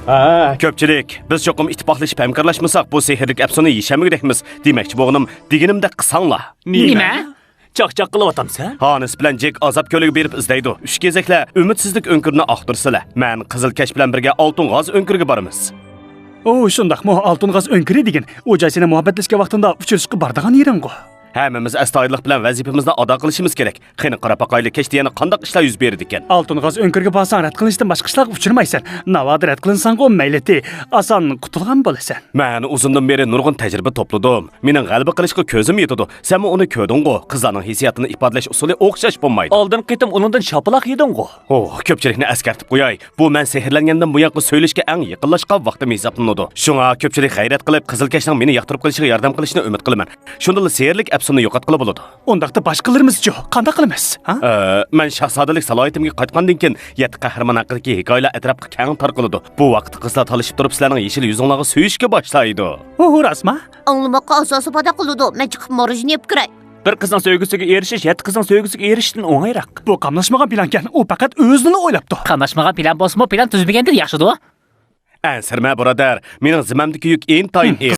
Ko'pchilik, biz cho'qim ittifoqlashib hamkorlashmasak, bu sehrlik afsona yeshamigidekmiz demoqchi bo'lganim, deganimdek qilsanglar. Nima? Chaqchaq qilyapsan? Hanis bilan Jek azab ko'liga berib izlaydi. Uch kezaklar umidsizlik o'nkirini oqtirsalar. Men Qizil Kash bilan birga Oltin g'oz o'nkiriga boramiz. Shundaqmi Oltin g'oz o'nkiri degan, o'jasini muhabbatlashgan vaqtida uchrashishga bordigan yering-ku. Hammamiz astoydillik bilan vazifamizni ado qilishimiz kerak. Qani qarapaqayli kechda yana qanday ishlar yuz berdi ekan. Oltin g'oz o'nkirga borsang rad qilinishdan boshqa ishlarga uchirmaysan. Navoda rad qilinsang-ku maylati, oson qutulgan bo'lasan. Men uzundan beri nurg'un tajriba to'pladim. Mening g'alaba qilishga ko'zim yetadi. Sen uni ko'rding-ku. Qizlarning hissiyotini ifodalash usuli o'xshash bo'lmaydi. Oldin qitim uningdan shapaloq yeding-ku. Ko'pchilikni askartib qo'yay. Bu men sehrlangandan bu yoqqa so'ylashga eng yaqinlashgan vaqtim hisoblanadi. Shunga ko'pchilik g'ayrat qilib Qizil Kashning meni yoqtirib qolishiga yordam qilishini umid qilaman. Shunda sehrlik afsona yo'qotqili bo'ladi. Undaqda boshqalarimiz-chi, qanday qilamiz? Men shahzodalik salohiyatimga qaytgandan keyin yetti qahramon haqidagi hikoyalar atrofga keng tarqaladi. Bu vaqt qizlar talishib turib sizlarning yeshil yuzinglarga suyishga boshlaydi. Rasma? Anglamoqqa asosi pada qiladi. Men chiqib morojni yeb kiray. Bir qizning sevgisiga erishish, yetti qizning sevgisiga erishishdan o'ngayroq. Bu qamlashmagan plan ekan. U faqat o'zini o'ylabdi. Qamlashmagan plan bo'lsa, plan tuzmagandir yaxshi-da. Ansirma birodar, mening zimmamdagi yuk intayin